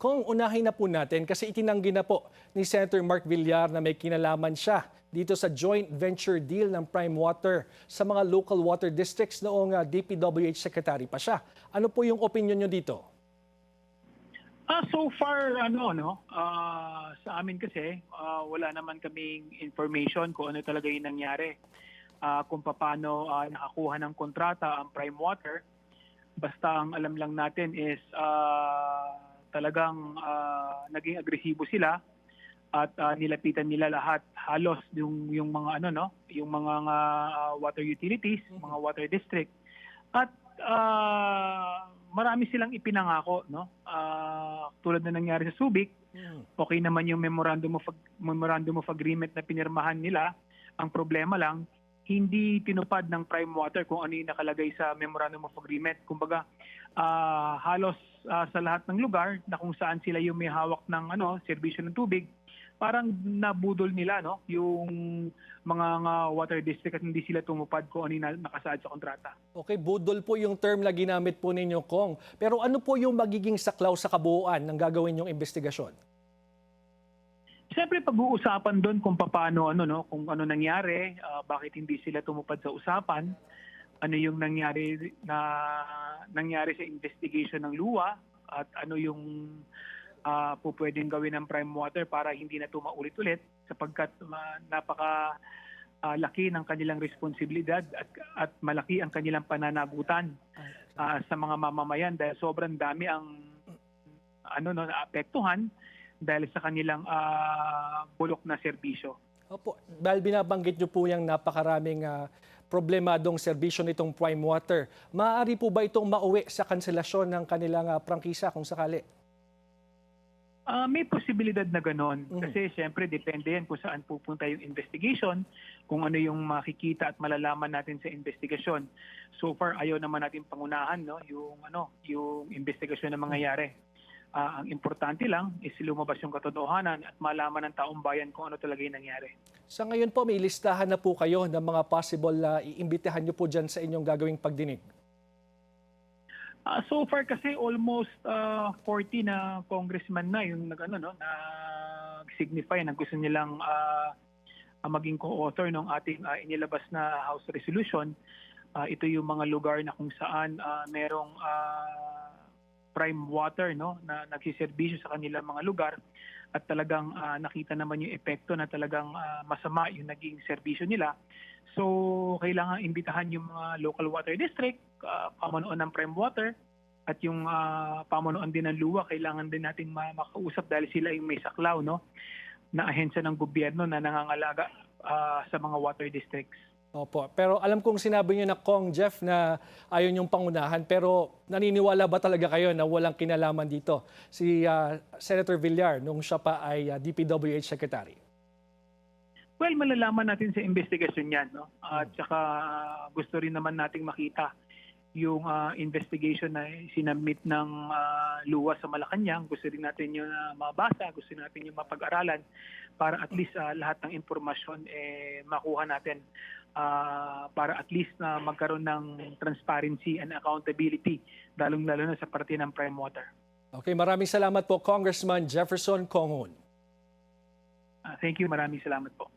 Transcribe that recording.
Kung unahin na po natin kasi itinanggi na po ni Senator Mark Villar na may kinalaman siya dito sa joint venture deal ng Prime Water sa mga local water districts noong DPWH Secretary pa siya. Ano po yung opinion nyo dito? So far, sa amin kasi, wala naman kaming information kung ano talaga yung nangyari. Kung paano nakakuha ng kontrata ang Prime Water. Basta ang alam lang natin is talagang naging agresibo sila at nilapitan nila lahat halos yung mga yung mga water utilities, mga water district. At marami silang ipinangako, no? Tulad na nangyari sa Subic. Okay naman yung memorandum of agreement na pinirmahan nila. Ang problema lang, hindi tinupad ng Prime Water kung ano yung nakalagay sa Memorandum of Agreement. Kumbaga, halos sa lahat ng lugar na kung saan sila yung may hawak ng serbisyo ng tubig, parang nabudol nila yung mga water district at hindi sila tumupad kung ano yung nakasaad sa kontrata. Okay, budol po yung term na ginamit po ninyo, Kong. Pero ano po yung magiging saklaw sa kabuuan ng gagawin yung investigasyon? Siyempre pag-uusapan doon kung paano kung ano nangyari, bakit hindi sila tumupad sa usapan, ano yung nangyari sa investigation ng luwa at ano yung pwedeng gawin ng Prime Water para hindi na ito maulit-ulit sapagkat napaka laki ng kanilang responsibilidad at malaki ang kanilang pananagutan sa mga mamamayan dahil sobrang dami ang naapektuhan dahil sa kanilang bulok na serbisyo. Opo, dahil binabanggit nyo po yung napakaraming problemadong serbisyo nitong Prime Water, maaari po ba itong mauwi sa kanselasyon ng kanilang prangkisa kung sakali? May posibilidad na gano'n. Kasi siyempre depende yan kung saan pupunta yung investigation, kung ano yung makikita at malalaman natin sa investigasyon. So far, ayaw naman natin pangunahan yung investigasyon na mangyayari. Ang importante lang is lumabas yung katotohanan at malaman ng taong bayan kung ano talaga yung nangyari. Sa ngayon po, may listahan na po kayo ng mga possible na iimbitahan nyo po dyan sa inyong gagawing pagdinig? So far kasi almost 40 na congressman na yung nag-signify na gusto nilang maging co-author ng ating inilabas na House Resolution. Ito yung mga lugar na kung saan merong Prime Water na nagsiservisyo sa kanilang mga lugar at talagang nakita naman yung epekto na talagang masama yung naging serbisyo nila. So kailangan imbitahan yung mga local water district, pamunuan ng Prime Water at yung pamunuan din ng luwa, kailangan din nating makausap dahil sila yung may saklaw na ahensya ng gobyerno na nangangalaga sa mga water districts. Opo, pero alam kong sinabi niyo na Kong Jeff na ayaw niyong pangunahan, pero naniniwala ba talaga kayo na walang kinalaman dito si Senator Villar nung siya pa ay DPWH Secretary? Well, malalaman natin sa investigasyon yan. At saka gusto rin naman nating makita yung investigation na sinabmit ng luwa sa Malacanang. Gusto rin natin yung mabasa, gusto natin yung mapag-aralan para at least lahat ng impormasyon makuha natin para at least na magkaroon ng transparency and accountability, lalong-lalo na sa parte ng Prime Water. Okay, maraming salamat po Congressman Jefferson Conghon. Thank you, maraming salamat po.